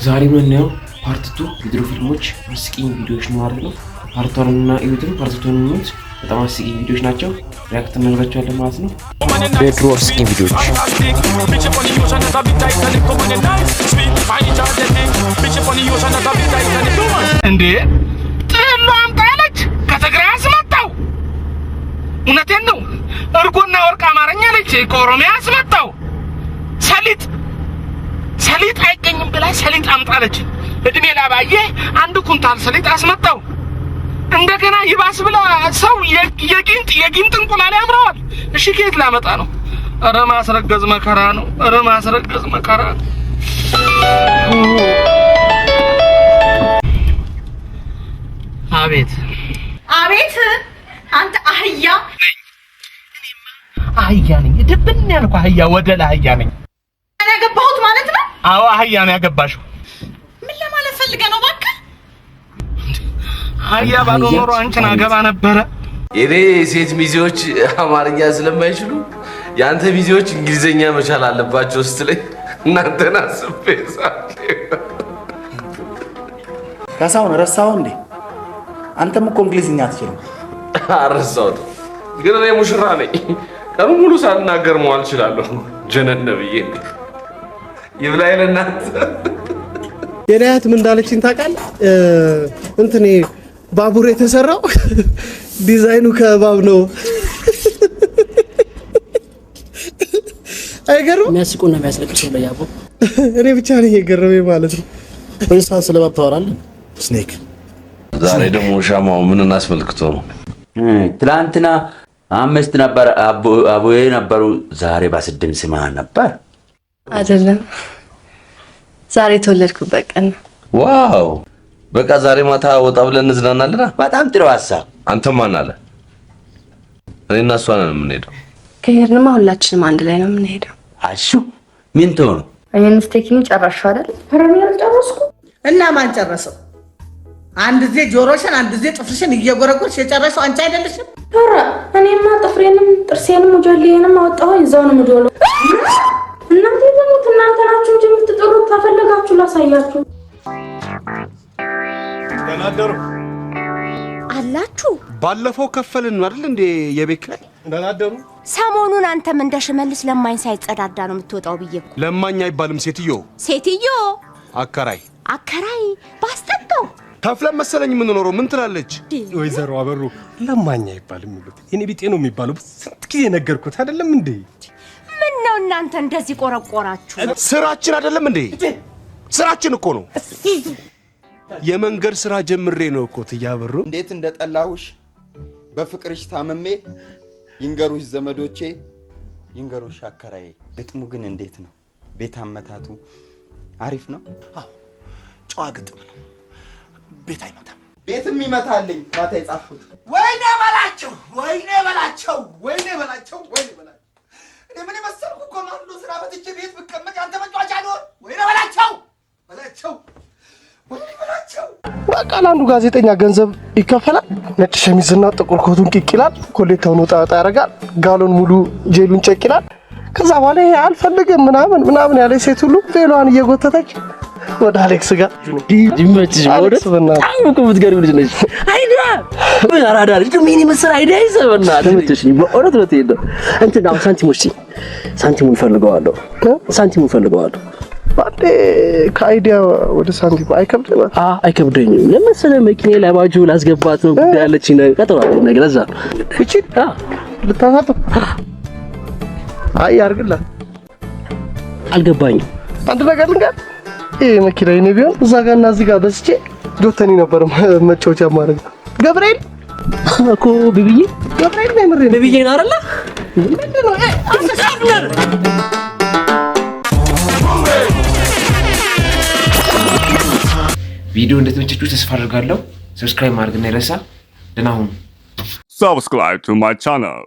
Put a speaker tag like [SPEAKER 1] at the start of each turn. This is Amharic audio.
[SPEAKER 1] ዛሬ ምንየው ፓርት 2 የድሮ ፊልሞች አስቂኝ ቪዲዮዎች ነው ማለት ነው። ፓርት 1 እና ኢዩትን ፓርት 2 ነው። በጣም አስቂኝ ቪዲዮዎች ናቸው። ሪአክት እናደርጋቸዋለን ማለት ነው። የድሮ አስቂኝ ቪዲዮዎች
[SPEAKER 2] እንዴ ጥሉ አምጣለች ከትግራይ አስመጣው። እውነቴን ነው። እርጎና ወርቅ አማርኛ ነች ከኦሮሚያ አስመጣው። ሰሊጥ አይገኝም ብላ ሰሊጥ አምጣለች። እድሜ ላባዬ አንድ ኩንታል ሰሊጥ አስመጣው። እንደገና ይባስ ብላ ሰው የጊንጥ እንቁላል ያምረዋል። እሺ ከየት ላመጣ ነው? ኧረ ማስረገዝ መከራ ነው። ኧረ ማስረገዝ መከራ ነው። አቤት
[SPEAKER 3] አንተ አህያ
[SPEAKER 2] ነኝ። ድብን ያልኩ አህያ ወደላ አህያ ነኝ።
[SPEAKER 3] እኔ ያገባሁት ማለት ነው?
[SPEAKER 2] አዎ አህያ ነው ያገባሽው።
[SPEAKER 3] ምን ለማለት ፈልገህ ነው? እባክህ
[SPEAKER 2] አህያ ባዶ ኖሮ አንቺን አገባ ነበረ።
[SPEAKER 4] የኔ ሴት ሚዜዎች አማርኛ ስለማይችሉ ያንተ ሚዜዎች እንግሊዘኛ መቻል አለባቸው ስትለኝ እናንተን አስቤ
[SPEAKER 5] ካሳሁን ረሳኸው እንዴ? አንተም እኮ እንግሊዝኛ አትችልም።
[SPEAKER 4] አረሳሁት፣ ግን እኔ ሙሽራ ነኝ። ቀኑ ሙሉ ሳልናገር መዋል እችላለሁ። ጀነን ብዬ ይብላኝ ለእናንተ።
[SPEAKER 6] የኔ አያት ምን እንዳለችኝ ታውቃለህ? እንትን ባቡር የተሰራው ዲዛይኑ ከእባብ ነው። አይገርም?
[SPEAKER 7] የሚያስቁና የሚያስለቅሱ ነው ያቦ።
[SPEAKER 6] እኔ ብቻ ነኝ የገረመኝ ማለት ነው።
[SPEAKER 7] እንስሳት ስለ እባብ ታወራለህ?
[SPEAKER 5] ስኔክ
[SPEAKER 4] ዛሬ ደግሞ ሻማው ምን እናስመልክቶ ነው?
[SPEAKER 8] ትላንትና 5 ነበር አቡዬ ነበሩ። ዛሬ በ6 ስማ ነበር
[SPEAKER 9] አይደለም። ዛሬ ተወለድኩበት ቀን።
[SPEAKER 4] ዋው! በቃ ዛሬ ማታ ወጣ ብለን እንዝናናለን።
[SPEAKER 8] በጣም ጥሩ ሀሳብ።
[SPEAKER 4] አንተ ማን አለ? እኔና እሷ ነን የምንሄደው።
[SPEAKER 9] ከሄድንማ ሁላችንም አንድ ላይ ነው የምንሄደው።
[SPEAKER 8] አሹ ምን ትሆኑ?
[SPEAKER 9] እኔን ስቴኪኒ ጨራሽው አይደል? ፈረም ያልጨረስኩ
[SPEAKER 3] እና ማን ጨረሰው? አንድ ጊዜ ጆሮሽን አንድ ጊዜ ጥፍርሽን እየጎረጎርሽ የጨረሰው አንቺ አይደለሽም?
[SPEAKER 9] ኧረ እኔማ ጥፍሬንም ጥርሴንም ጆሌንም አወጣሁ። ይዘው ነው ጆሎ። እናንተ ደግሞ እናንተ ናችሁ እንጂ የምትጠሩት። ታፈለጋችሁ ላሳያችሁ።
[SPEAKER 6] ደናደሩ
[SPEAKER 10] አላችሁ።
[SPEAKER 6] ባለፈው ከፈልን አይደል እንዴ የቤት ኪራይ? ደናደሩ
[SPEAKER 10] ሰሞኑን አንተም እንደ ሽመልስ ለማኝ ሳይጸዳዳ ነው የምትወጣው ብዬ እኮ።
[SPEAKER 6] ለማኝ አይባልም ሴትዮ
[SPEAKER 10] አከራይ ባስጠጋው
[SPEAKER 6] ታፍለም መሰለኝ የምንኖረው። ምን ትላለች ወይዘሮ አበሩ? ለማኝ አይባልም የሚሉት የኔ ቢጤ ነው የሚባለው። ስንት ጊዜ ነገርኩት አይደለም እንዴ?
[SPEAKER 10] ምን ነው እናንተ እንደዚህ ቆረቆራችሁ?
[SPEAKER 6] ስራችን አይደለም እንዴ? ስራችን እኮ ነው። የመንገድ ስራ ጀምሬ ነው እኮ ትያበሩ።
[SPEAKER 11] እንዴት እንደጠላሁሽ በፍቅርሽ ታመሜ ይንገሩሽ ዘመዶቼ፣ ይንገሩሽ አከራዬ። ግጥሙ ግን እንዴት ነው? ቤት አመታቱ አሪፍ ነው?
[SPEAKER 5] አዎ ጨዋ ግጥም ነው። ቤት አይመታም።
[SPEAKER 11] ቤትም ይመታልኝ ማታ የጻፍኩት።
[SPEAKER 5] ወይኔ በላቸው። እኔ ምን መሰልኩ እኮ ማንዱ ስራ በትቼ ቤት ብቀመጥ አንተ መጫወቻ ነው። ወይኔ በላቸው።
[SPEAKER 6] በቃ ለአንዱ ጋዜጠኛ ገንዘብ ይከፈላል። ነጭ ሸሚዝና ጥቁር ኮቱን ቂቅ ይላል። ኮሌታውን ወጣ ያደርጋል። ጋሎን ሙሉ ጄሉን ጨቅ ይላል። ከዛ በኋላ አልፈልግም ምናምን ያለ ሴት ሁሉ ቬሎዋን እየጎተተች ወደ አሌክስ ጋር
[SPEAKER 7] ዲመችሽ ወደስ በእናትህ ታውቁ ብትገርም ልጅ ነሽ። አይዲያ ምን አራዳ ልጅ ምን ይመስል አይዲያ ይዘበና ተመችሽ። በእውነት ነው ትሄደ እንትን ነው። ሳንቲሙን ፈልገዋለሁ።
[SPEAKER 6] ባንዴ ከአይዲያ ወደ ሳንቲም አይከብድም?
[SPEAKER 7] አይከብደኝም። ለምሳሌ መኪናዬ ላይ ባጁ ላስገባት ነው ጉዳይ ያለችኝ ነገር ቀጥሯል። ነገር እዛ
[SPEAKER 6] እቺ ልታሳጥ አይ አርግላት።
[SPEAKER 7] አልገባኝም።
[SPEAKER 6] አንድ ነገር ልንገር፣ ይሄ መኪና የኔ ቢሆን እዛ ጋርና እዚህ ጋር በስቼ ጆተኒ ነበር መጫወቻ ማድረግ። ገብርኤል
[SPEAKER 7] እኮ ቢቢዬ
[SPEAKER 6] ገብርኤል ነው ምሬ
[SPEAKER 7] ቢቢዬ ነው አይደለ?
[SPEAKER 6] ምንድነው? አሰሳብነር
[SPEAKER 1] ቪዲዮ እንደተመቻችሁ ተስፋ አድርጋለሁ። ሰብስክራይብ ማድረግ እንዳይረሳ። ደህና ሁኑ።
[SPEAKER 12] Subscribe to my channel.